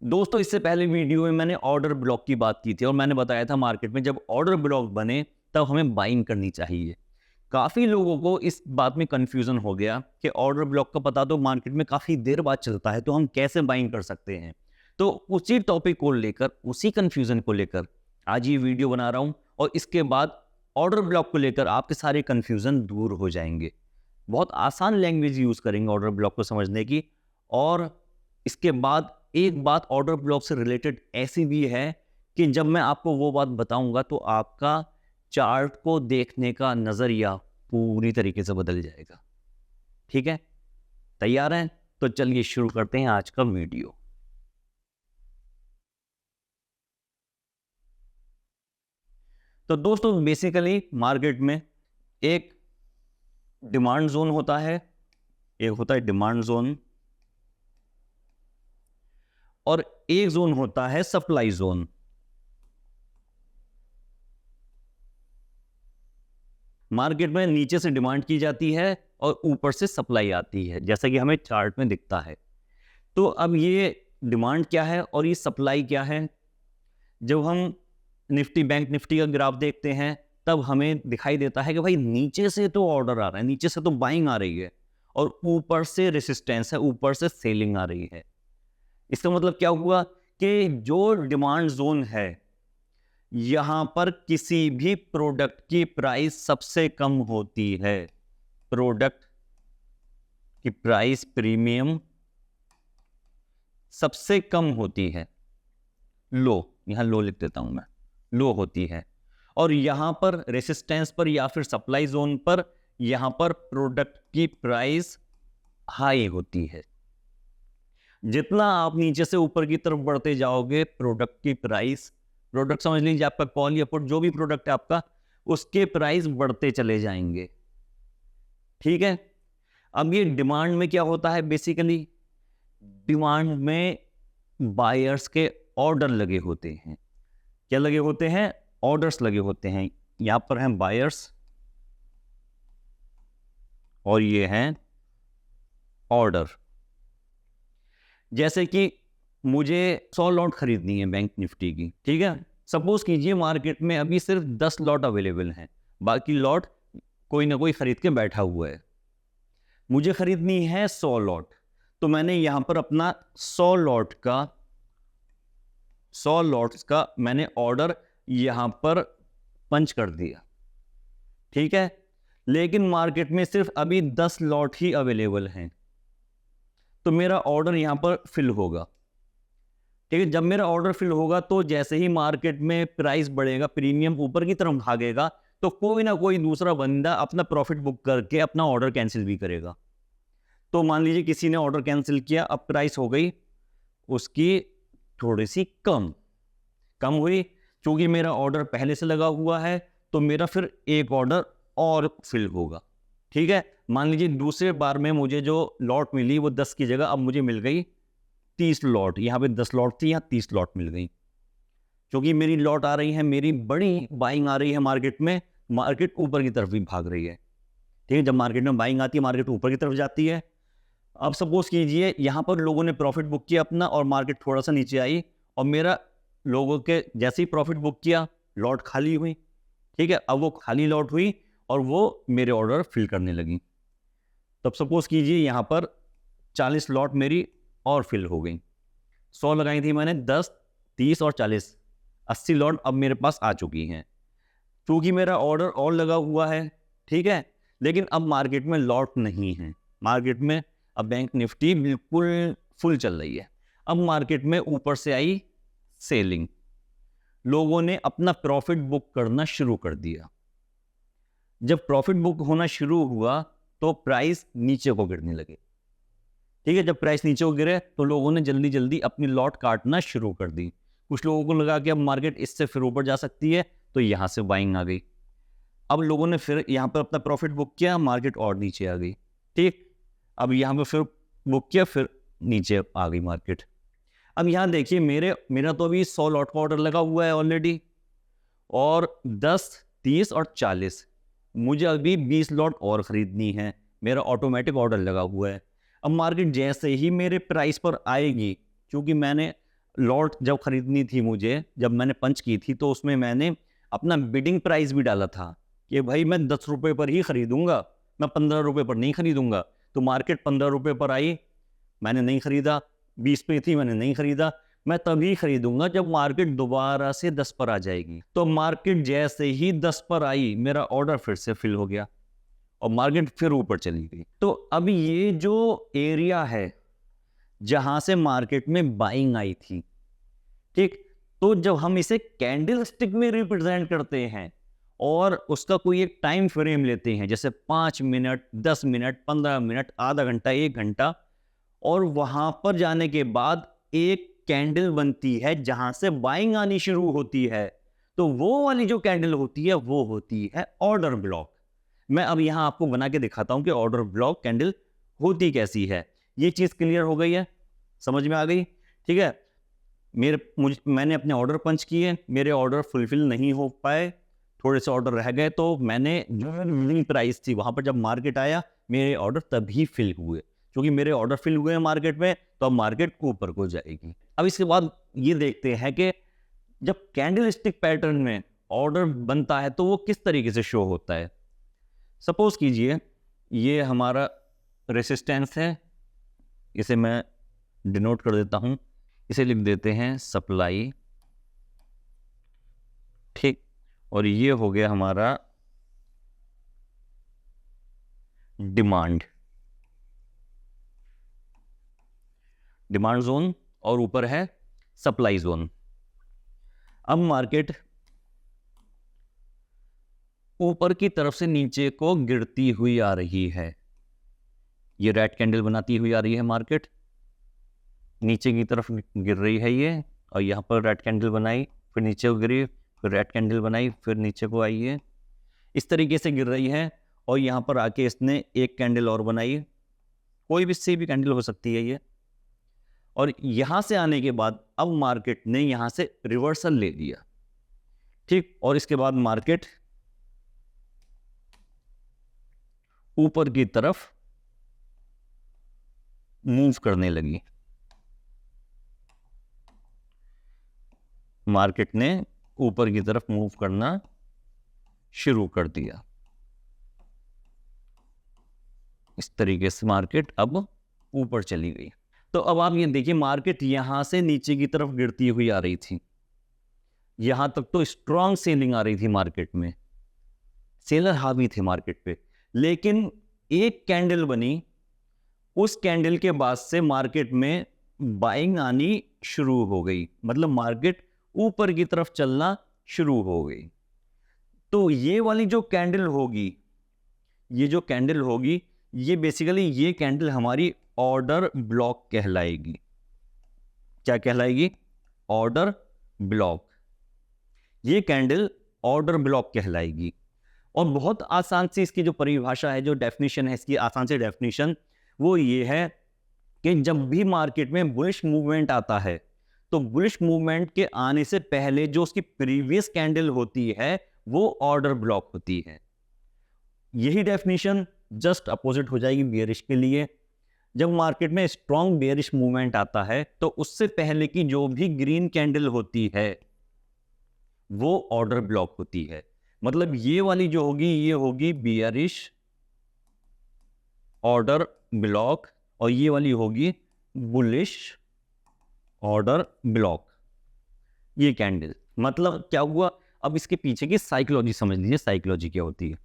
दोस्तों, इससे पहले वीडियो में मैंने ऑर्डर ब्लॉक की बात की थी और मैंने बताया था मार्केट में जब ऑर्डर ब्लॉक बने तब हमें बाइंग करनी चाहिए। काफ़ी लोगों को इस बात में कन्फ्यूज़न हो गया कि ऑर्डर ब्लॉक का पता तो मार्केट में काफ़ी देर बाद चलता है, तो हम कैसे बाइंग कर सकते हैं? तो उसी टॉपिक को लेकर, उसी कन्फ्यूज़न को लेकर आज ये वीडियो बना रहा हूँ और इसके बाद ऑर्डर ब्लॉक को लेकर आपके सारे कन्फ्यूज़न दूर हो जाएँगे। बहुत आसान लैंग्वेज यूज़ करेंगे ऑर्डर ब्लॉक को समझने की। और इसके बाद एक बात ऑर्डर ब्लॉक से रिलेटेड ऐसी भी है कि जब मैं आपको वो बात बताऊंगा तो आपका चार्ट को देखने का नज़रिया पूरी तरीके से बदल जाएगा। ठीक है, तैयार हैं? तो चलिए शुरू करते हैं आज का वीडियो। तो दोस्तों, बेसिकली मार्केट में एक डिमांड जोन होता है, एक होता है डिमांड जोन, और एक जोन होता है सप्लाई जोन। मार्केट में नीचे से डिमांड की जाती है और ऊपर से सप्लाई आती है, जैसा कि हमें चार्ट में दिखता है। तो अब ये डिमांड क्या है और ये सप्लाई क्या है? जब हम निफ्टी, बैंक निफ्टी का ग्राफ देखते हैं तब हमें दिखाई देता है कि भाई नीचे से तो ऑर्डर आ रहा है, नीचे से तो बाइंग आ रही है और ऊपर से रेसिस्टेंस है, ऊपर से सेलिंग आ रही है। इसका मतलब क्या हुआ कि जो डिमांड जोन है, यहां पर किसी भी प्रोडक्ट की प्राइस सबसे कम होती है। प्रोडक्ट की प्राइस प्रीमियम सबसे कम होती है, लो, यहां लो लिख देता हूं मैं, लो होती है। और यहां पर रेसिस्टेंस पर या फिर सप्लाई जोन पर यहां पर प्रोडक्ट की प्राइस हाई होती है। जितना आप नीचे से ऊपर की तरफ बढ़ते जाओगे, प्रोडक्ट की प्राइस, प्रोडक्ट समझ लीजिए आपका कॉल या पुट, जो भी प्रोडक्ट है आपका, उसके प्राइस बढ़ते चले जाएंगे। ठीक है, अब ये डिमांड में क्या होता है? बेसिकली डिमांड में बायर्स के ऑर्डर लगे होते हैं। क्या लगे होते हैं? ऑर्डर्स लगे होते हैं। यहां पर हैं बायर्स और ये हैं ऑर्डर। जैसे कि मुझे 100 लॉट खरीदनी है बैंक निफ्टी की, ठीक है। सपोज कीजिए मार्केट में अभी सिर्फ 10 लॉट अवेलेबल हैं, बाकी लॉट कोई ना कोई खरीद के बैठा हुआ है। मुझे खरीदनी है 100 लॉट, तो मैंने यहां पर अपना 100 लॉट्स का मैंने ऑर्डर यहां पर पंच कर दिया। ठीक है, लेकिन मार्केट में सिर्फ अभी 10 लॉट ही अवेलेबल हैं, तो मेरा ऑर्डर यहां पर फिल होगा। ठीक है, जब मेरा ऑर्डर फिल होगा तो जैसे ही मार्केट में प्राइस बढ़ेगा, प्रीमियम ऊपर की तरफ भागेगा, तो कोई ना कोई दूसरा बंदा अपना प्रॉफिट बुक करके अपना ऑर्डर कैंसिल भी करेगा। तो मान लीजिए किसी ने ऑर्डर कैंसिल किया, अब प्राइस हो गई उसकी थोड़ी सी कम कम हुई। क्योंकि मेरा ऑर्डर पहले से लगा हुआ है तो मेरा फिर एक ऑर्डर और फिल होगा। ठीक है, मान लीजिए दूसरे बार में मुझे जो लॉट मिली वो 10 की जगह अब मुझे मिल गई 30 लॉट। यहाँ पे 10 लॉट थी, यहाँ 30 लॉट मिल गई। क्योंकि मेरी लॉट आ रही है, मेरी बड़ी बाइंग आ रही है मार्केट में, मार्केट ऊपर की तरफ भी भाग रही है। ठीक है, जब मार्केट में बाइंग आती है मार्केट ऊपर की तरफ जाती है। अब सपोज कीजिए यहाँ पर लोगों ने प्रॉफिट बुक किया अपना और मार्केट थोड़ा सा नीचे आई और मेरा लोगों के जैसे ही प्रॉफिट बुक किया, लॉट खाली हुई। ठीक है, अब वो खाली लॉट हुई और वो मेरे ऑर्डर फिल करने लगी। तब सपोज कीजिए यहाँ पर 40 लॉट मेरी और फिल हो गई। 100 लगाई थी मैंने, 10, 30 और 40, 80 लॉट अब मेरे पास आ चुकी हैं। क्योंकि मेरा ऑर्डर और लगा हुआ है, ठीक है, लेकिन अब मार्केट में लॉट नहीं है। मार्केट में अब बैंक निफ्टी बिल्कुल फुल चल रही है। अब मार्केट में ऊपर से आई सेलिंग, लोगों ने अपना प्रॉफिट बुक करना शुरू कर दिया। जब प्रॉफिट बुक होना शुरू हुआ तो प्राइस नीचे को गिरने लगे। ठीक है, जब प्राइस नीचे को गिरे तो लोगों ने जल्दी जल्दी अपनी लॉट काटना शुरू कर दी। कुछ लोगों को लगा कि अब मार्केट इससे फिर ऊपर जा सकती है, तो यहां से बाइंग आ गई। अब लोगों ने फिर यहां पर अपना प्रॉफिट बुक किया, मार्केट और नीचे आ गई। ठीक, अब यहां पर फिर बुक किया, फिर नीचे आ गई मार्केट। अब यहां देखिए मेरा तो अभी 100 लॉट का ऑर्डर लगा हुआ है ऑलरेडी, और 10, 30 और 40 मुझे अभी 20 लॉट और खरीदनी है। मेरा ऑटोमेटिक ऑर्डर लगा हुआ है। अब मार्केट जैसे ही मेरे प्राइस पर आएगी, क्योंकि मैंने लॉट जब खरीदनी थी मुझे, जब मैंने पंच की थी, तो उसमें मैंने अपना बिडिंग प्राइस भी डाला था कि भाई मैं 10 रुपये पर ही खरीदूंगा, मैं 15 रुपये पर नहीं खरीदूंगा। तो मार्केट 15 रुपये पर आई, मैंने नहीं खरीदा। 20 पे थी, मैंने नहीं खरीदा। मैं तभी खरीदूंगा जब मार्केट दोबारा से 10 पर आ जाएगी। तो मार्केट जैसे ही 10 पर आई, मेरा ऑर्डर फिर से फिल हो गया और मार्केट फिर ऊपर चली गई। तो अब ये जो एरिया है जहां से मार्केट में बाइंग आई थी, ठीक, तो जब हम इसे कैंडल स्टिक में रिप्रेजेंट करते हैं और उसका कोई एक टाइम फ्रेम लेते हैं, जैसे 5 मिनट, 10 मिनट, 15 मिनट, आधा घंटा, 1 घंटा, और वहां पर जाने के बाद एक कैंडल बनती है जहां से बाइंग आनी शुरू होती है, तो वो वाली जो कैंडल होती है वो होती है ऑर्डर ब्लॉक। मैं अब यहां आपको बना के दिखाता हूं कि ऑर्डर ब्लॉक कैंडल होती कैसी है। ये चीज क्लियर हो गई है, समझ में आ गई? ठीक है, मैंने अपने ऑर्डर पंच किए, मेरे ऑर्डर फुलफिल नहीं हो पाए, थोड़े से ऑर्डर रह गए, तो मैंने जो विनिंग प्राइस थी वहां पर जब मार्केट आया, मेरे ऑर्डर तभी फिल हुए। क्योंकि मेरे ऑर्डर फिल हुए हैं मार्केट में, तो अब मार्केट ऊपर को जाएगी। अब इसके बाद ये देखते हैं कि जब कैंडल स्टिक पैटर्न में ऑर्डर बनता है तो वो किस तरीके से शो होता है। सपोज कीजिए ये हमारा रेसिस्टेंस है, इसे मैं डिनोट कर देता हूं, इसे लिख देते हैं सप्लाई, ठीक, और ये हो गया हमारा डिमांड जोन, और ऊपर है सप्लाई जोन। अब मार्केट ऊपर की तरफ से नीचे को गिरती हुई आ रही है, ये रेड कैंडल बनाती हुई आ रही है, मार्केट नीचे की तरफ गिर रही है ये, और यहाँ पर रेड कैंडल बनाई, फिर नीचे को गिरी, फिर रेड कैंडल बनाई, फिर नीचे को आई है, इस तरीके से गिर रही है। और यहाँ पर आके इसने एक कैंडल और बनाई, कोई भी सी भी कैंडल हो सकती है ये, और यहां से आने के बाद अब मार्केट ने यहां से रिवर्सल ले लिया, ठीक, और इसके बाद मार्केट ऊपर की तरफ मूव करने लगी। मार्केट ने ऊपर की तरफ मूव करना शुरू कर दिया, इस तरीके से मार्केट अब ऊपर चली गई। तो अब आप ये देखिए, मार्केट यहां से नीचे की तरफ गिरती हुई आ रही थी, यहां तक तो स्ट्रॉन्ग सेलिंग आ रही थी मार्केट में, सेलर हावी थे मार्केट पे, लेकिन एक कैंडल बनी, उस कैंडल के बाद से मार्केट में बाइंग आनी शुरू हो गई, मतलब मार्केट ऊपर की तरफ चलना शुरू हो गई। तो ये वाली जो कैंडल होगी, ये जो कैंडल होगी, ये बेसिकली ये कैंडल हमारी ऑर्डर ब्लॉक कहलाएगी। क्या कहलाएगी? Order block. ये कैंडल ऑर्डर ब्लॉक कहलाएगी। और बहुत आसान से इसकी जो परिभाषा है, जो डेफिनेशन है इसकी, आसान से डेफिनेशन वो ये है कि जब भी मार्केट में बुलिश मूवमेंट आता है, तो बुलिश मूवमेंट के आने से पहले जो उसकी प्रीवियस कैंडल होती है वो ऑर्डर ब्लॉक होती है। यही डेफिनेशन जस्ट अपोजिट हो जाएगी बेयरिश के लिए। जब मार्केट में स्ट्रॉन्ग बेयरिश मूवमेंट आता है तो उससे पहले की जो भी ग्रीन कैंडल होती है वो ऑर्डर ब्लॉक होती है। मतलब ये वाली जो होगी ये होगी बेयरिश ऑर्डर ब्लॉक, और ये वाली होगी बुलिश ऑर्डर ब्लॉक। ये कैंडल मतलब क्या हुआ, अब इसके पीछे की साइकोलॉजी समझ लीजिए, साइकोलॉजी क्या होती है।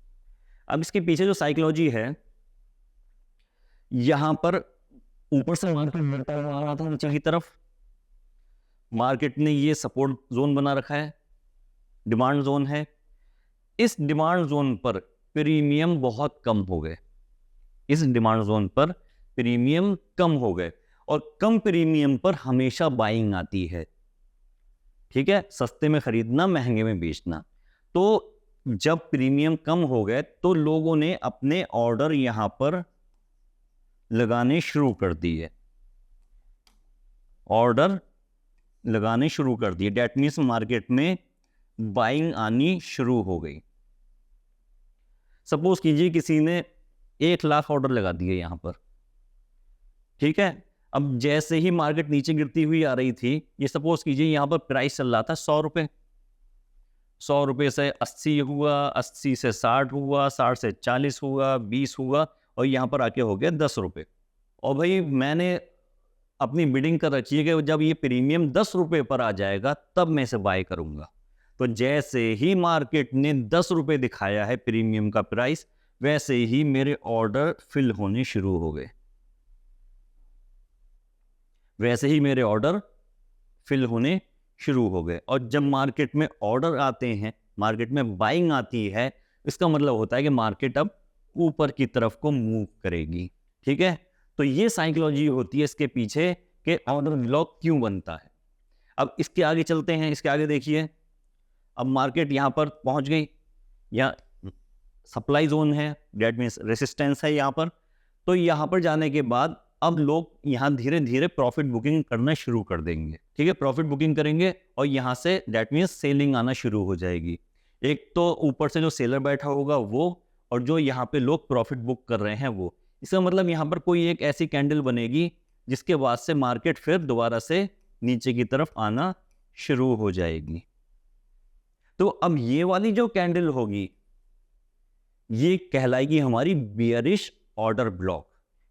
अब इसके पीछे जो साइकोलॉजी है, यहां पर ऊपर से मार्केट बढ़ता हुआ आ रहा था नीचे की तरफ, मार्केट ने ये सपोर्ट जोन बना रखा है, डिमांड जोन है। इस डिमांड जोन पर प्रीमियम बहुत कम हो गए, इस डिमांड जोन पर प्रीमियम कम हो गए, और कम प्रीमियम पर हमेशा बाइंग आती है, ठीक है, सस्ते में खरीदना महंगे में बेचना। तो जब प्रीमियम कम हो गए तो लोगों ने अपने ऑर्डर यहां पर लगाने शुरू कर दिए, ऑर्डर लगाने शुरू कर दिए। डेट मीन्स मार्केट में बाइंग आनी शुरू हो गई। सपोज कीजिए किसी ने 1 लाख ऑर्डर लगा दिए यहां पर, ठीक है। अब जैसे ही मार्केट नीचे गिरती हुई आ रही थी, ये सपोज कीजिए यहाँ पर प्राइस चल रहा था 100 रुपये, 100 रुपये से 80 हुआ, 80 से 60 हुआ, 60 से 40 हुआ, 20 हुआ और यहाँ पर आके हो गया 10 रुपये। और भाई मैंने अपनी बिडिंग कर रखी है कि जब ये प्रीमियम 10 रुपये पर आ जाएगा तब मैं इसे बाय करूंगा। तो जैसे ही मार्केट ने 10 रुपये दिखाया है प्रीमियम का प्राइस, वैसे ही मेरे ऑर्डर फिल होने शुरू हो गए, वैसे ही मेरे ऑर्डर फिल होने शुरू हो गए। और जब मार्केट में ऑर्डर आते हैं, मार्केट में बाइंग आती है, इसका मतलब होता है कि मार्केट अब ऊपर की तरफ को मूव करेगी। ठीक है, तो ये साइकोलॉजी होती है इसके पीछे कि ऑर्डर ब्लॉक क्यों बनता है। अब इसके आगे चलते हैं, इसके आगे देखिए, अब मार्केट यहाँ पर पहुंच गई, यहाँ सप्लाई जोन है, डेट मीन्स रेसिस्टेंस है यहाँ पर। तो यहाँ पर जाने के बाद अब लोग यहाँ धीरे धीरे प्रॉफिट बुकिंग करना शुरू कर देंगे। ठीक है, प्रॉफिट बुकिंग करेंगे और यहाँ से डेट मीन्स सेलिंग आना शुरू हो जाएगी। एक तो ऊपर से जो सेलर बैठा होगा वो, और जो यहाँ पे लोग प्रॉफिट बुक कर रहे हैं वो। इसका मतलब यहाँ पर कोई एक ऐसी कैंडल बनेगी जिसके बाद से मार्केट फिर दोबारा से नीचे की तरफ आना शुरू हो जाएगी। तो अब ये वाली जो कैंडल होगी ये कहलाएगी हमारी बियरिश ऑर्डर ब्लॉक।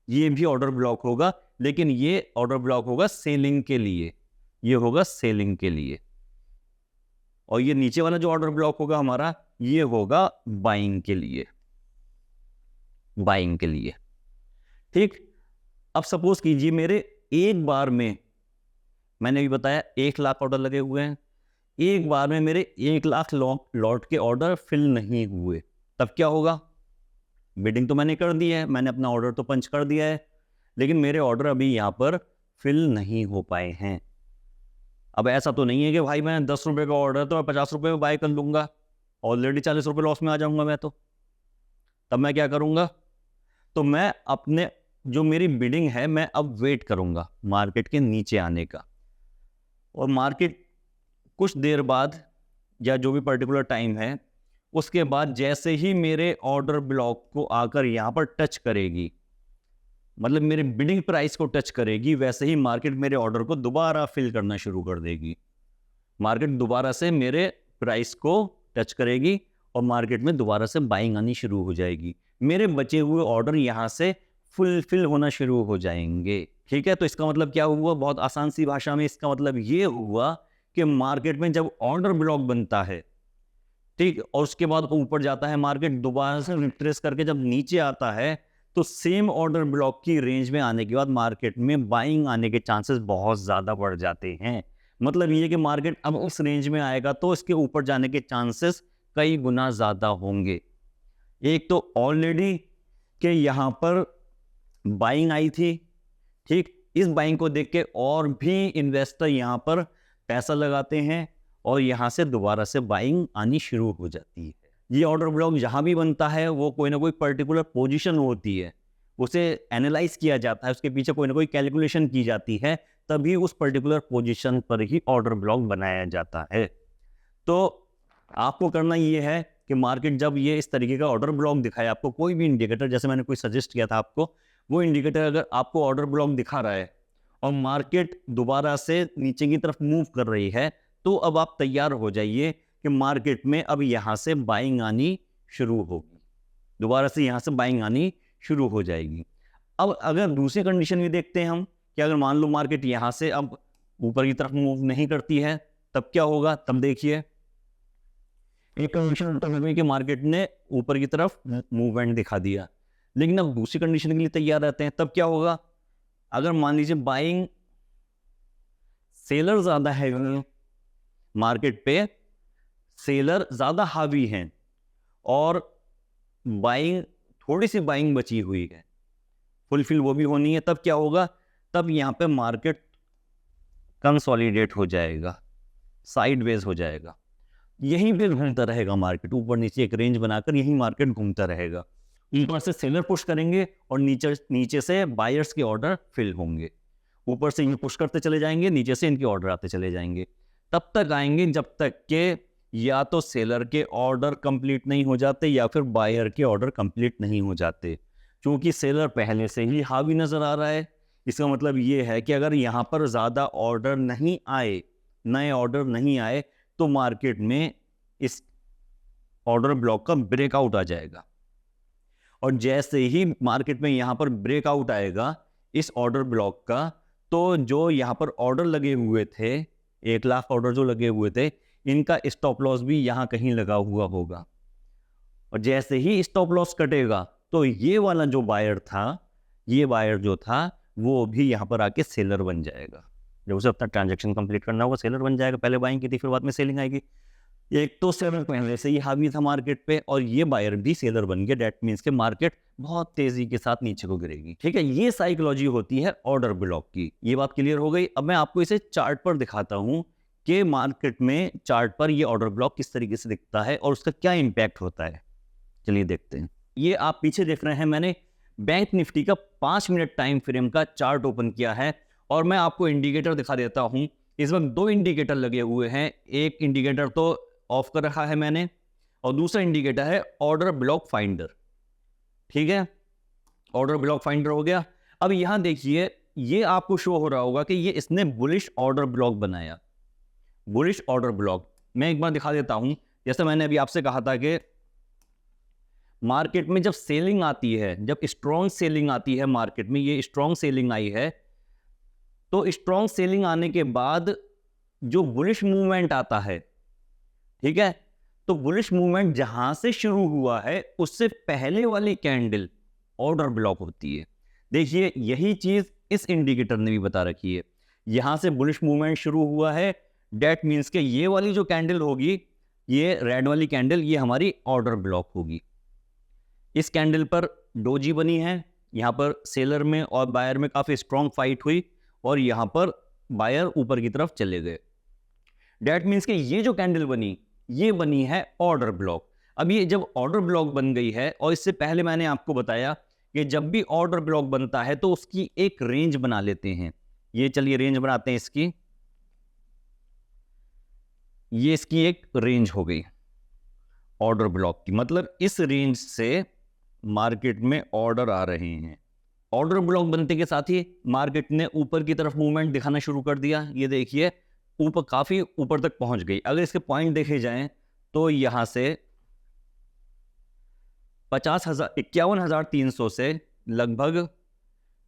ये भी ऑर्डर ब्लॉक होगा, लेकिन ये ऑर्डर ब्लॉक होगा सेलिंग के लिए, ये होगा सेलिंग के लिए। और ये नीचे वाला जो ऑर्डर ब्लॉक होगा हमारा, ये होगा बाइंग के लिए, बाइंग के लिए। ठीक, अब सपोज कीजिए मेरे एक बार में, मैंने भी बताया 1 लाख ऑर्डर लगे हुए हैं, एक बार में मेरे 1 लाख लॉट के ऑर्डर फिल नहीं हुए, तब क्या होगा? बिडिंग तो मैंने कर दी है, मैंने अपना ऑर्डर तो पंच कर दिया है, लेकिन मेरे ऑर्डर अभी यहाँ पर फिल नहीं हो पाए हैं। अब ऐसा तो नहीं है कि भाई मैं 10 रुपये का ऑर्डर तो मैं 50 रुपये में बाय कर लूँगा, ऑलरेडी 40 रुपये लॉस में आ जाऊँगा मैं तो। तब मैं क्या करूँगा? तो मैं अपने जो मेरी बिडिंग है, मैं अब वेट करूँगा मार्केट के नीचे आने का। और मार्केट कुछ देर बाद या जो भी पर्टिकुलर टाइम है, उसके बाद जैसे ही मेरे ऑर्डर ब्लॉक को आकर यहाँ पर टच करेगी, मतलब मेरे बिडिंग प्राइस को टच करेगी, वैसे ही मार्केट मेरे ऑर्डर को दोबारा फिल करना शुरू कर देगी। मार्केट दोबारा से मेरे प्राइस को टच करेगी और मार्केट में दोबारा से बाइंग आनी शुरू हो जाएगी। मेरे बचे हुए ऑर्डर यहाँ से फुलफिल होना शुरू हो जाएंगे। ठीक है, तो इसका मतलब क्या हुआ? बहुत आसान सी भाषा में इसका मतलब ये हुआ कि मार्केट में जब ऑर्डर ब्लॉक बनता है, ठीक, और उसके बाद ऊपर जाता है मार्केट, दोबारा से रिट्रेस करके जब नीचे आता है, तो सेम ऑर्डर ब्लॉक की रेंज में आने के बाद मार्केट में बाइंग आने के चांसेस बहुत ज़्यादा बढ़ जाते हैं। मतलब ये कि मार्केट अब उस रेंज में आएगा तो इसके ऊपर जाने के चांसेस कई गुना ज़्यादा होंगे। एक तो ऑलरेडी कि यहाँ पर बाइंग आई थी, ठीक, इस बाइंग को देख के और भी इन्वेस्टर यहाँ पर पैसा लगाते हैं और यहाँ से दोबारा से बाइंग आनी शुरू हो जाती है। ये ऑर्डर ब्लॉक जहाँ भी बनता है वो कोई ना कोई पर्टिकुलर पोजीशन होती है, उसे एनालाइज किया जाता है, उसके पीछे कोई ना कोई कैलकुलेशन की जाती है, तभी उस पर्टिकुलर पोजीशन पर ही ऑर्डर ब्लॉक बनाया जाता है। तो आपको करना ये है कि मार्केट जब ये इस तरीके का ऑर्डर ब्लॉक दिखाए आपको, कोई भी इंडिकेटर, जैसे मैंने कोई सजेस्ट किया था आपको, वो इंडिकेटर अगर आपको ऑर्डर ब्लॉक दिखा रहा है और मार्केट दोबारा से नीचे की तरफ मूव कर रही है, तो अब आप तैयार हो जाइए कि मार्केट में अब यहाँ से बाइंग आनी शुरू होगी, दोबारा से यहाँ से बाइंग आनी शुरू हो जाएगी। अब अगर दूसरी कंडीशन भी देखते हैं हम कि अगर मान लो मार्केट यहाँ से अब ऊपर की तरफ मूव नहीं करती है, तब क्या होगा? तब देखिए, एक कंडीशन कि मार्केट ने ऊपर की तरफ मूवमेंट दिखा दिया, लेकिन अब दूसरी कंडीशन के लिए तैयार रहते हैं, तब क्या होगा? अगर मान लीजिए बाइंग सेलर ज्यादा है, मार्केट पे सेलर ज्यादा हावी हैं और बाइंग, थोड़ी सी बाइंग बची हुई है, फुलफिल वो भी होनी है, तब क्या होगा? तब यहाँ पे मार्केट कंसोलिडेट हो जाएगा, साइडवेज हो जाएगा, यहीं पे घूमता रहेगा मार्केट, ऊपर नीचे एक रेंज बनाकर यहीं मार्केट घूमता रहेगा। ऊपर से सेलर पुश करेंगे और नीचे से बायर्स के ऑर्डर फिल होंगे, ऊपर से ये पुश करते चले जाएंगे, नीचे से इनके ऑर्डर आते चले जाएंगे, तब तक आएंगे जब तक के या तो सेलर के ऑर्डर कंप्लीट नहीं हो जाते या फिर बायर के ऑर्डर कंप्लीट नहीं हो जाते। क्योंकि सेलर पहले से ही हावी नजर आ रहा है, इसका मतलब ये है कि अगर यहाँ पर ज़्यादा ऑर्डर नहीं आए, नए ऑर्डर नहीं आए, तो मार्केट में इस ऑर्डर ब्लॉक का ब्रेकआउट आ जाएगा। और जैसे ही मार्केट में यहाँ पर ब्रेकआउट आएगा इस ऑर्डर ब्लॉक का, तो जो यहाँ पर ऑर्डर लगे हुए थे, 1 लाख ऑर्डर जो लगे हुए थे, इनका स्टॉप लॉस भी यहाँ कहीं लगा हुआ होगा। और जैसे ही स्टॉप लॉस कटेगा तो ये वाला जो बायर था, ये बायर जो था वो भी यहाँ पर आके सेलर बन जाएगा। जब उसे अपना ट्रांजैक्शन कंप्लीट करना होगा सेलर बन जाएगा। पहले बाइंग की थी, फिर बाद में सेलिंग आएगी। एक तो सेलर पहले से ही हावी था मार्केट पे और ये बायर भी सेलर बन गया। डेट मीन्स के मार्केट बहुत तेजी के साथ नीचे को गिरेगी। ठीक है, ये साइकोलॉजी होती है ऑर्डर ब्लॉक की। ये बात क्लियर हो गई। अब मैं आपको इसे चार्ट पर दिखाता हूं कि मार्केट में चार्ट पर ये ऑर्डर ब्लॉक किस तरीके से दिखता है और उसका क्या इंपैक्ट होता है। चलिए देखते हैं। ये आप पीछे देख रहे हैं, मैंने बैंक निफ्टी का 5 मिनट टाइम फ्रेम का चार्ट ओपन किया है और मैं आपको इंडिकेटर दिखा देता हूं। इस वक्त 2 इंडिकेटर लगे हुए हैं। एक इंडिकेटर तो ऑफ कर रखा है मैंने और दूसरा इंडिकेटर है ऑर्डर ब्लॉक फाइंडर। ठीक है, ऑर्डर ब्लॉक फाइंडर हो गया। अब यहां देखिए, ये आपको शो हो रहा होगा कि ये इसने बुलिश ऑर्डर ब्लॉक बनाया। बुलिश ऑर्डर ब्लॉक मैं एक बार दिखा देता हूं। जैसे मैंने अभी आपसे कहा था कि मार्केट में जब सेलिंग आती है, जब स्ट्रॉन्ग सेलिंग आती है मार्केट में, ये स्ट्रॉन्ग सेलिंग आई है, तो स्ट्रॉन्ग सेलिंग आने के बाद जो बुलिश मूवमेंट आता है, ठीक है, तो बुलिश मूवमेंट जहां से शुरू हुआ है उससे पहले वाली कैंडल ऑर्डर ब्लॉक होती है। देखिए, यही चीज इस इंडिकेटर ने भी बता रखी है। यहां से बुलिश मूवमेंट शुरू हुआ है, डेट मीन्स के ये वाली जो कैंडल होगी, ये रेड वाली कैंडल, ये हमारी ऑर्डर ब्लॉक होगी। इस कैंडल पर डोजी बनी है, यहां पर सेलर में और बायर में काफी स्ट्रॉन्ग फाइट हुई और यहां पर बायर ऊपर की तरफ चले गए। डेट मीन्स के ये जो कैंडल बनी, ये बनी है ऑर्डर ब्लॉक। अब ये जब ऑर्डर ब्लॉक बन गई है, और इससे पहले मैंने आपको बताया कि जब भी ऑर्डर ब्लॉक बनता है तो उसकी एक रेंज बना लेते हैं। ये चलिए रेंज बनाते हैं इसकी। ये इसकी एक रेंज हो गई ऑर्डर ब्लॉक की, मतलब इस रेंज से मार्केट में ऑर्डर आ रहे हैं। ऑर्डर ब्लॉक बनते के साथ ही मार्केट ने ऊपर की तरफ मूवमेंट दिखाना शुरू कर दिया। ये देखिए, ऊपर काफी ऊपर तक पहुंच गई। अगर इसके पॉइंट देखे जाएं तो यहां से 51,300 से लगभग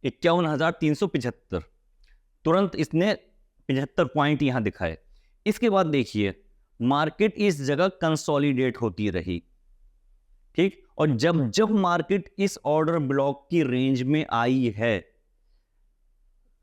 51,375, तुरंत इसने 75 पॉइंट यहां दिखाए। इसके बाद देखिए, मार्केट इस जगह कंसोलिडेट होती रही। ठीक, और जब जब मार्केट इस ऑर्डर ब्लॉक की रेंज में आई है,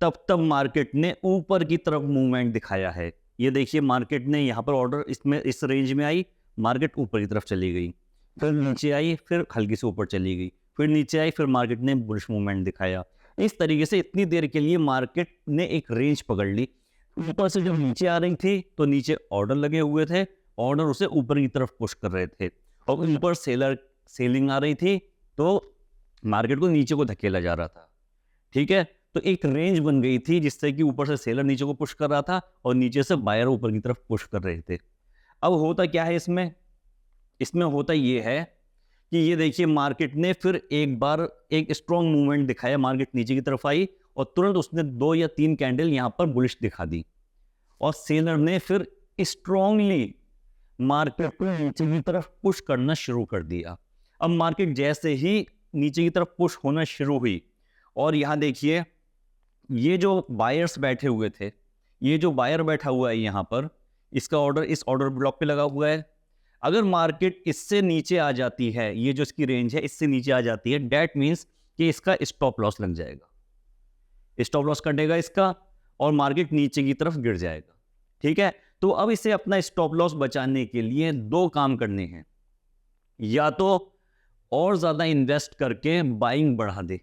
तब तब मार्केट ने ऊपर की तरफ मूवमेंट दिखाया है। ये देखिए, मार्केट ने यहां पर ऑर्डर इसमें इस रेंज में आई, मार्केट ऊपर की तरफ चली गई, फिर नीचे आई, फिर हल्की से ऊपर चली गई, फिर नीचे आई, फिर मार्केट ने बुलिश मूवमेंट दिखाया। इस तरीके से इतनी देर के लिए मार्केट ने एक रेंज पकड़ ली। ऊपर से जब नीचे आ रही थी तो नीचे ऑर्डर लगे हुए थे, ऑर्डर उसे ऊपर की तरफ पुश कर रहे थे, और ऊपर सेलिंग आ रही थी तो मार्केट को नीचे को धकेला जा रहा था। ठीक है, तो एक रेंज बन गई थी जिससे कि ऊपर से सेलर नीचे को पुश कर रहा था और नीचे से बायर ऊपर की तरफ पुश कर रहे थे। अब होता क्या है इसमें होता ये है कि ये देखिए, मार्केट ने फिर एक बार एक स्ट्रॉन्ग मूवमेंट दिखाया, मार्केट नीचे की तरफ आई और तुरंत उसने 2 या 3 कैंडल यहां पर बुलिश दिखा दी और सेलर ने फिर स्ट्रॉन्गली मार्केट को नीचे की तरफ पुश करना शुरू कर दिया। अब मार्केट जैसे ही नीचे की तरफ पुश होना शुरू हुई, और यहां देखिए, ये जो बायर्स बैठे हुए थे, ये जो बायर बैठा हुआ है यहां पर, इसका ऑर्डर इस ऑर्डर ब्लॉक पे लगा हुआ है। अगर मार्केट इससे नीचे आ जाती है, ये जो इसकी रेंज है इससे नीचे आ जाती है, डेट मीन्स कि इसका स्टॉप लॉस लग जाएगा, स्टॉप लॉस कटेगा इसका और मार्केट नीचे की तरफ गिर जाएगा। ठीक है, तो अब इसे अपना स्टॉप लॉस बचाने के लिए 2 काम करने हैं। या तो और ज्यादा इन्वेस्ट करके बाइंग बढ़ा दे,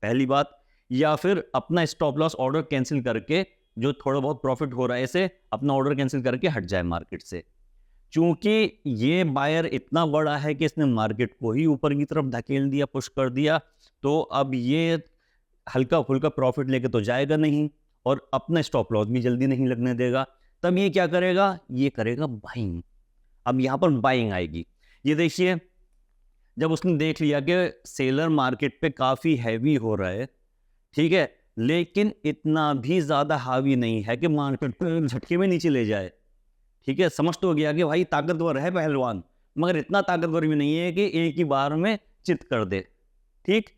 पहली बात, या फिर अपना स्टॉप लॉस ऑर्डर कैंसिल करके, जो थोड़ा बहुत प्रॉफिट हो रहा है इसे अपना ऑर्डर कैंसिल करके हट जाए मार्केट से। क्योंकि ये बायर इतना बड़ा है कि इसने मार्केट को ही ऊपर की तरफ धकेल दिया, पुश कर दिया, तो अब ये हल्का फुल्का प्रॉफिट लेके तो जाएगा नहीं और अपना स्टॉप लॉस भी जल्दी नहीं लगने देगा। तब ये क्या करेगा, ये करेगा बाइंग। अब यहां पर बाइंग आएगी। ये देखिए, जब उसने देख लिया कि सेलर मार्केट पे काफी हैवी हो रहा है, ठीक है, लेकिन इतना भी ज्यादा हावी नहीं है कि मार्केट को एक झटके में नीचे ले जाए। ठीक है, समझ तो गया कि भाई ताकतवर है पहलवान, मगर इतना ताकतवर भी नहीं है कि एक ही बार में चित कर दे। ठीक,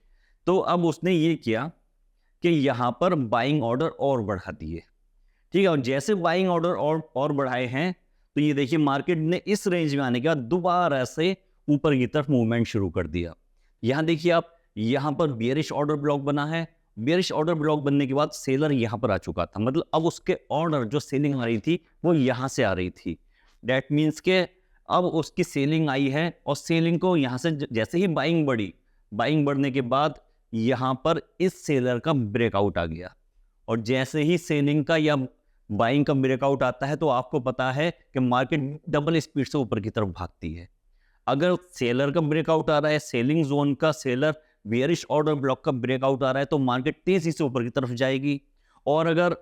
तो अब उसने ये किया कि यहां पर बाइंग ऑर्डर और बढ़ा दिए। ठीक है, और जैसे बाइंग ऑर्डर और बढ़ाए हैं, तो ये देखिए मार्केट ने इस रेंज में आने के बाद दोबारा से ऊपर की तरफ मूवमेंट शुरू कर दिया। यहां देखिए आप, यहां पर बेयरिश ऑर्डर ब्लॉक बना है। बेयरिश ऑर्डर ब्लॉक बनने के बाद सेलर यहां पर आ चुका था, मतलब अब उसके ऑर्डर जो सेलिंग आ रही थी वो यहां से आ रही थी। डेट मीन्स के अब उसकी सेलिंग आई है, और सेलिंग को यहां से जैसे ही बाइंग बढ़ी, बाइंग बढ़ने के बाद यहां पर इस सेलर का ब्रेकआउट आ गया। और जैसे ही सेलिंग का या बाइंग का ब्रेकआउट आता है, तो आपको पता है कि मार्केट डबल स्पीड से ऊपर की तरफ भागती है। अगर सेलर का ब्रेकआउट आ रहा है, सेलिंग जोन का, सेलर बेयरिश ऑर्डर ब्लॉक का ब्रेकआउट आ रहा है, तो मार्केट तेजी से ऊपर की तरफ जाएगी। और अगर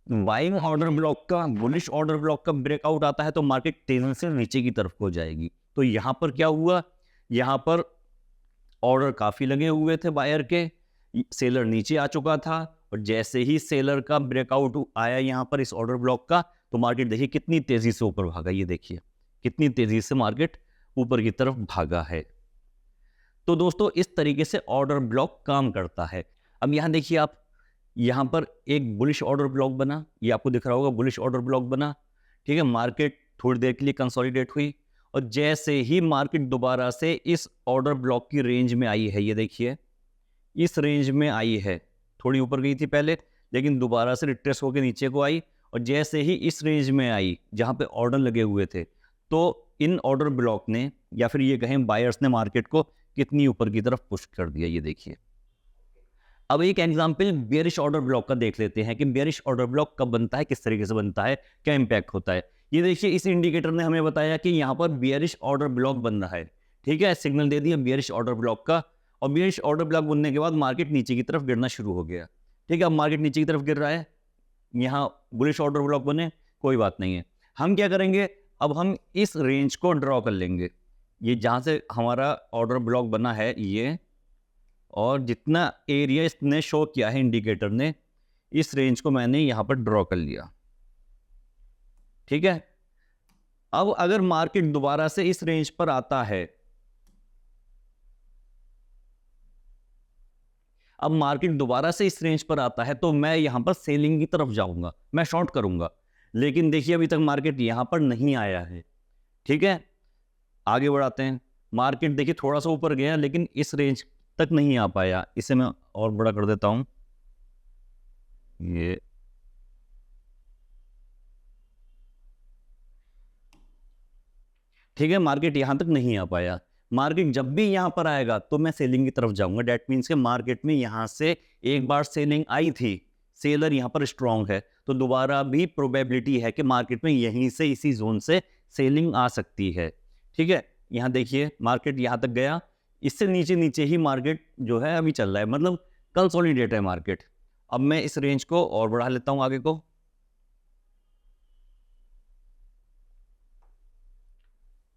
बाइंग ऑर्डर ब्लॉक का, बुलिश ऑर्डर ब्लॉक का ब्रेकआउट आता है, तो मार्केट तेजी से नीचे की तरफ हो जाएगी। तो यहां पर क्या हुआ, यहां पर ऑर्डर काफी लगे हुए थे बायर के, सेलर नीचे आ चुका था, और जैसे ही सेलर का ब्रेकआउट आया यहां पर इस ऑर्डर ब्लॉक का, तो मार्केट देखिए कितनी तेजी से ऊपर भागा। ये देखिए कितनी तेजी से मार्केट ऊपर की तरफ भागा है। तो दोस्तों इस तरीके से ऑर्डर ब्लॉक काम करता है। अब यहां देखिए आप, यहां पर एक बुलिश ऑर्डर ब्लॉक बना, ये आपको दिख रहा होगा, बुलिश ऑर्डर ब्लॉक बना। ठीक है, मार्केट थोड़ी देर के लिए कंसोलिडेट हुई, और जैसे ही मार्केट दोबारा से इस ऑर्डर ब्लॉक की रेंज में आई है, ये देखिए इस रेंज में आई है, थोड़ी ऊपर गई थी पहले, लेकिन दोबारा से रिट्रेस होकर नीचे को आई, और जैसे ही इस रेंज में आई जहां पे ऑर्डर लगे हुए थे, तो इन ऑर्डर ब्लॉक ने, या फिर ये कहें बायर्स ने, मार्केट को कितनी ऊपर की तरफ पुश कर दिया। ये देखिए, अब एक एग्जांपल बेयरिश ऑर्डर ब्लॉक का देख लेते हैं कि बेयरिश ऑर्डर ब्लॉक कब बनता है, किस तरीके से बनता है, क्या इंपैक्ट होता है। ये देखिए इस इंडिकेटर ने हमें बताया कि यहाँ पर बेयरिश ऑर्डर ब्लॉक बन रहा है। ठीक है, सिग्नल दे दिया बेयरिश ऑर्डर ब्लॉक का, और बेयरिश ऑर्डर ब्लॉक बनने के बाद मार्केट नीचे की तरफ गिरना शुरू हो गया। ठीक है, अब मार्केट नीचे की तरफ गिर रहा है, यहाँ बुलिश ऑर्डर ब्लॉक बने, कोई बात नहीं है। हम क्या करेंगे, अब हम इस रेंज को ड्रॉ कर लेंगे, ये जहां से हमारा ऑर्डर ब्लॉक बना है ये, और जितना एरिया इसने शो किया है इंडिकेटर ने, इस रेंज को मैंने यहां पर ड्रॉ कर लिया। ठीक है, अब अगर मार्केट दोबारा से इस रेंज पर आता है, अब मार्केट दोबारा से इस रेंज पर आता है, तो मैं यहां पर सेलिंग की तरफ जाऊंगा, मैं शॉर्ट करूंगा। लेकिन देखिए अभी तक मार्केट यहां पर नहीं आया है। ठीक है, आगे बढ़ाते हैं। मार्केट देखिए थोड़ा सा ऊपर गया, लेकिन इस रेंज तक नहीं आ पाया। इसे मैं और बड़ा कर देता हूं, ये ठीक है, मार्केट यहां तक नहीं आ पाया। मार्केट जब भी यहां पर आएगा तो मैं सेलिंग की तरफ जाऊंगा। डेट मीन्स के मार्केट में यहां से एक बार सेलिंग आई थी, सेलर यहां पर स्ट्रांग है, तो दोबारा भी प्रोबेबिलिटी है कि मार्केट में यहीं से, इसी जोन से सेलिंग आ सकती है। ठीक है, यहां देखिए मार्केट यहां तक गया, इससे नीचे नीचे ही मार्केट जो है अभी चल रहा है, मतलब कंसोलिडेट है मार्केट। अब मैं इस रेंज को और बढ़ा लेता हूं आगे को।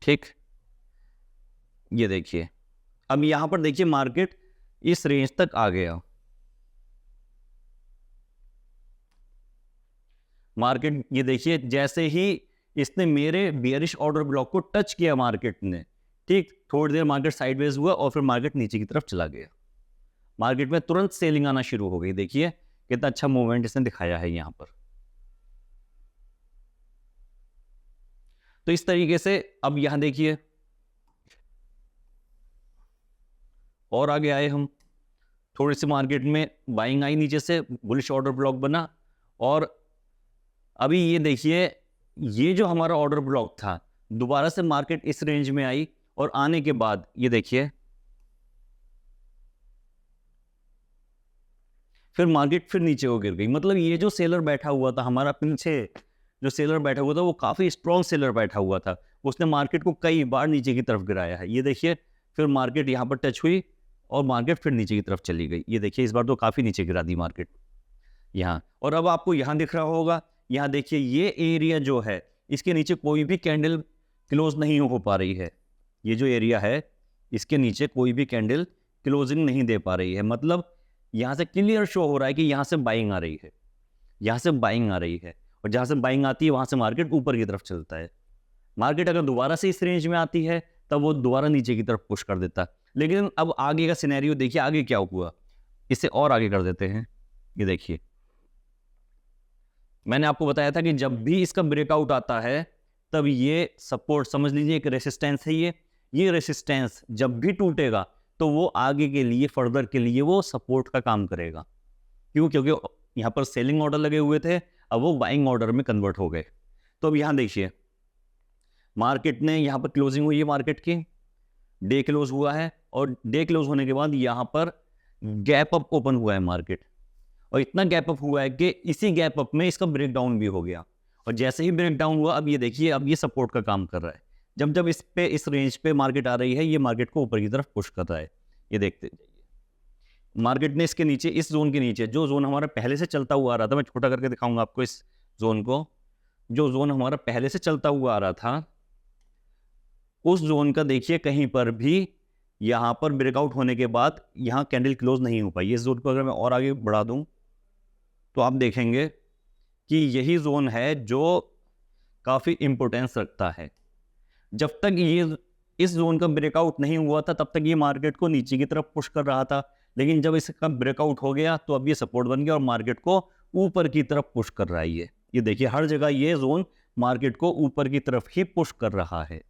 ठीक, ये देखिए, अब यहां पर देखिए मार्केट इस रेंज तक आ गया। मार्केट ये देखिए, जैसे ही इसने मेरे बेयरिश ऑर्डर ब्लॉक को टच किया मार्केट ने, ठीक, थोड़ी देर मार्केट साइडवेज हुआ, और फिर मार्केट नीचे की तरफ चला गया। मार्केट में तुरंत सेलिंग आना शुरू हो गई। देखिए कितना अच्छा मूवमेंट इसने दिखाया है यहां पर। तो इस तरीके से अब यहां देखिए, और आगे आए हम, थोड़ी सी मार्केट में बाइंग आई, नीचे से बुलिश ऑर्डर ब्लॉक बना, और अभी ये देखिए, ये जो हमारा ऑर्डर ब्लॉक था, दोबारा से मार्केट इस रेंज में आई, और आने के बाद ये देखिए फिर मार्केट फिर नीचे को गिर गई। मतलब ये जो सेलर बैठा हुआ था हमारा पीछे, जो सेलर बैठा हुआ था वो काफी स्ट्रॉन्ग सेलर बैठा हुआ था, उसने मार्केट को कई बार नीचे की तरफ गिराया है। ये देखिए फिर मार्केट यहां पर टच हुई, और मार्केट फिर नीचे की तरफ चली गई। ये देखिए इस बार तो काफी नीचे गिरा दी मार्केट यहाँ। और अब आपको यहाँ दिख रहा होगा, यहाँ देखिए ये एरिया जो है, इसके नीचे कोई भी कैंडल क्लोज नहीं हो पा रही है। ये जो एरिया है, इसके नीचे कोई भी कैंडल क्लोजिंग नहीं दे पा रही है। मतलब यहाँ से क्लियर शो हो रहा है कि यहाँ से बाइंग आ रही है, यहाँ से बाइंग आ रही है, और जहाँ से बाइंग आती है वहाँ से मार्केट ऊपर की तरफ चलता है। मार्केट अगर दोबारा से इस रेंज में आती है तब वो दोबारा नीचे की तरफ पुश कर देता है। लेकिन अब आगे का सिनेरियो देखिए, आगे क्या हुआ, इसे और आगे कर देते हैं। ये देखिए, मैंने आपको बताया था कि जब भी इसका ब्रेकआउट आता है तब ये सपोर्ट समझ लीजिए एक रेसिस्टेंस है। ये रेसिस्टेंस जब भी टूटेगा तो वो आगे के लिए, फर्दर के लिए वो सपोर्ट का काम करेगा। क्यों? क्योंकि यहाँ पर सेलिंग ऑर्डर लगे हुए थे, अब वो बाइंग ऑर्डर में कन्वर्ट हो गए। तो अब यहाँ देखिए, मार्केट ने यहाँ पर क्लोजिंग हुई है, मार्केट की डे क्लोज हुआ है, और डे क्लोज होने के बाद यहाँ पर गैप अप ओपन हुआ है मार्केट, और इतना गैप अप हुआ है कि इसी गैप अप में इसका ब्रेक डाउन भी हो गया। और जैसे ही ब्रेक डाउन हुआ, अब ये देखिए, अब ये सपोर्ट का काम कर रहा है। जब जब इस रेंज पे मार्केट आ रही है, ये मार्केट को ऊपर की तरफ पुश कर रहा है। ये देखते जाइए, मार्केट ने इसके नीचे, इस जोन के नीचे, जो जोन हमारा पहले से चलता हुआ आ रहा था, मैं छोटा करके दिखाऊंगा आपको इस जोन को, जो जोन हमारा पहले से चलता हुआ आ रहा था, उस जोन का देखिए कहीं पर भी यहाँ पर ब्रेकआउट होने के बाद यहाँ कैंडल क्लोज नहीं हो पाई। इस जोन को अगर मैं और आगे बढ़ा दूं तो आप देखेंगे कि यही जोन है जो काफ़ी इंपॉर्टेंस रखता है। जब तक ये इस जोन का ब्रेकआउट नहीं हुआ था तब तक ये मार्केट को नीचे की तरफ पुश कर रहा था, लेकिन जब इसका ब्रेकआउट हो गया तो अब ये सपोर्ट बन गया और मार्केट को ऊपर की तरफ पुश कर रहा है। ये देखिए, हर जगह ये जोन मार्केट को ऊपर की तरफ ही पुश कर रहा है।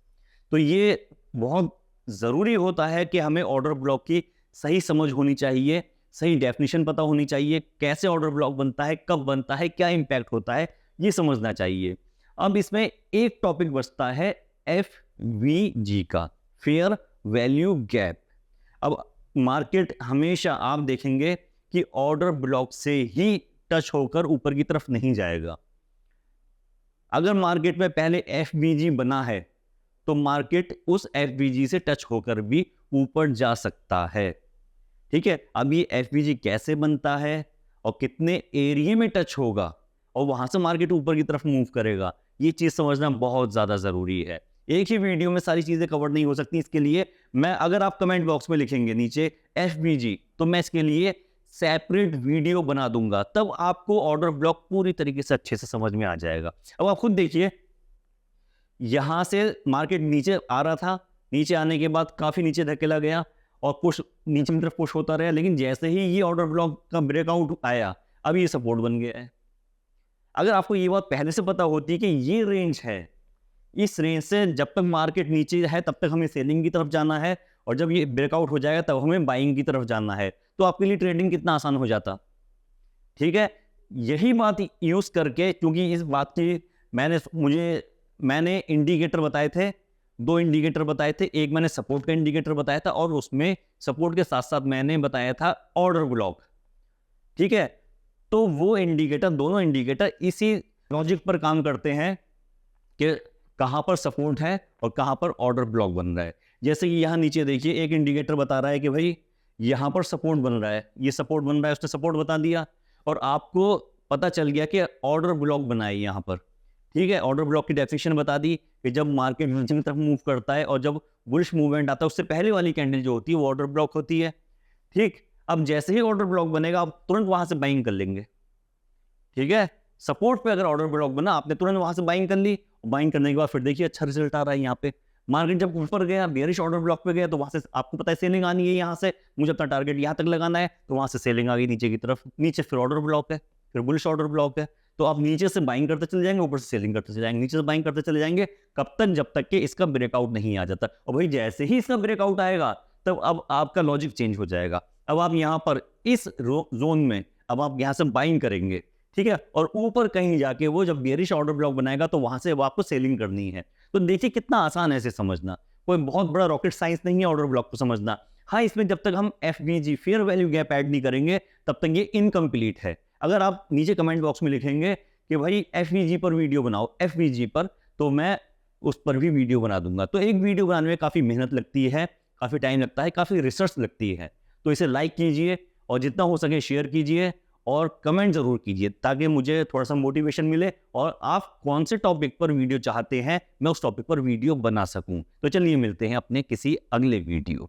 तो ये बहुत ज़रूरी होता है कि हमें ऑर्डर ब्लॉक की सही समझ होनी चाहिए, सही डेफिनेशन पता होनी चाहिए, कैसे ऑर्डर ब्लॉक बनता है, कब बनता है, क्या इंपैक्ट होता है, ये समझना चाहिए। अब इसमें एक टॉपिक बचता है FVG का, फेयर वैल्यू गैप। अब मार्केट हमेशा आप देखेंगे कि ऑर्डर ब्लॉक से ही टच होकर ऊपर की तरफ नहीं जाएगा। अगर मार्केट में पहले FVG बना है तो मार्केट उस FVG से टच होकर भी ऊपर जा सकता है। ठीक है, अब ये FVG कैसे बनता है और कितने एरिया में टच होगा और वहां से मार्केट ऊपर की तरफ मूव करेगा, ये चीज समझना बहुत ज्यादा जरूरी है। एक ही वीडियो में सारी चीजें कवर नहीं हो सकती। इसके लिए मैं, अगर आप कमेंट बॉक्स में लिखेंगे नीचे FVG, तो मैं इसके लिए सेपरेट वीडियो बना दूंगा, तब आपको ऑर्डर ब्लॉक पूरी तरीके से अच्छे से समझ में आ जाएगा। अब आप खुद देखिए, यहां से मार्केट नीचे आ रहा था, नीचे आने के बाद काफी नीचे धकेला गया और पुश, नीचे की तरफ पुश होता रहा, लेकिन जैसे ही ये ऑर्डर ब्लॉक का ब्रेकआउट आया, अब ये सपोर्ट बन गया है। अगर आपको ये बात पहले से पता होती कि ये रेंज है, इस रेंज से जब तक मार्केट नीचे है तब तक हमें सेलिंग की तरफ जाना है, और जब ये ब्रेकआउट हो जाएगा तब हमें बाइंग की तरफ जाना है, तो आपके लिए ट्रेडिंग कितना आसान हो जाता। ठीक है, यही बात यूज करके, क्योंकि इस बात की मैंने इंडिकेटर बताए थे, 2 इंडिकेटर बताए थे। एक मैंने सपोर्ट का इंडिकेटर बताया था और उसमें सपोर्ट के साथ साथ मैंने बताया था ऑर्डर ब्लॉक। ठीक है, तो वो इंडिकेटर, दोनों इंडिकेटर इसी लॉजिक पर काम करते हैं कि कहां पर सपोर्ट है और कहां पर ऑर्डर ब्लॉक बन रहा है। जैसे कि यहां नीचे देखिए, एक इंडिकेटर बता रहा है कि भाई यहां पर सपोर्ट बन रहा है, ये सपोर्ट बन रहा है, उसने सपोर्ट बता दिया और आपको पता चल गया कि ऑर्डर ब्लॉक बनाए यहां पर। ठीक है, ऑर्डर ब्लॉक की डेफिनेशन बता दी कि जब मार्केट नीचे की तरफ मूव करता है और जब बुलिश मूवमेंट आता है, उससे पहले वाली कैंडल जो होती है वो ऑर्डर ब्लॉक होती है। ठीक, अब जैसे ही ऑर्डर ब्लॉक बनेगा आप तुरंत वहां से बाइंग कर लेंगे। ठीक है, सपोर्ट पे अगर ऑर्डर ब्लॉक बना, आपने तुरंत वहां से बाइंग कर ली, बाइंग करने के बाद फिर देखिए अच्छा रिजल्ट आ रहा है। यहाँ पे मार्केट जब ऊपर गया, बेयरिश ऑर्डर ब्लॉक पे गया, तो वहां से आपको पता है सेलिंग आनी है, यहाँ से मुझे अपना टारगेट यहाँ तक लगाना है, तो वहां से सेलिंग आ गई नीचे की तरफ, नीचे फिर ऑर्डर ब्लॉक है, फिर बुलिश ऑर्डर ब्लॉक है, तो आप नीचे से बाइंग करते चले जाएंगे, ऊपर से सेलिंग करते चले जाएंगे, नीचे से बाइंग करते चले जाएंगे, कब तक? जब तक कि इसका ब्रेकआउट नहीं आ जाता। और भाई जैसे ही इसका ब्रेकआउट आएगा तब अब आपका लॉजिक चेंज हो जाएगा। अब आप यहाँ पर इस जोन में अब आप यहाँ से बाइंग करेंगे। ठीक है, और ऊपर कहीं जाके वो जब बेयरिश ऑर्डर ब्लॉक बनाएगा तो वहां से आपको सेलिंग करनी है। तो देखिए कितना आसान है इसे समझना, कोई बहुत बड़ा रॉकेट साइंस नहीं है ऑर्डर ब्लॉक को समझना। हाँ, इसमें जब तक हम FVG, fair value gap add नहीं करेंगे तब तक ये इनकम्प्लीट है। अगर आप नीचे कमेंट बॉक्स में लिखेंगे कि भाई FVG पर वीडियो बनाओ, FVG पर, तो मैं उस पर भी वीडियो बना दूंगा। तो एक वीडियो बनाने में काफ़ी मेहनत लगती है, काफ़ी टाइम लगता है, काफ़ी रिसर्च लगती है। तो इसे लाइक कीजिए और जितना हो सके शेयर कीजिए और कमेंट ज़रूर कीजिए ताकि मुझे थोड़ा सा मोटिवेशन मिले और आप कौन से टॉपिक पर वीडियो चाहते हैं मैं उस टॉपिक पर वीडियो बना सकूं। तो चलिए मिलते हैं अपने किसी अगले वीडियो।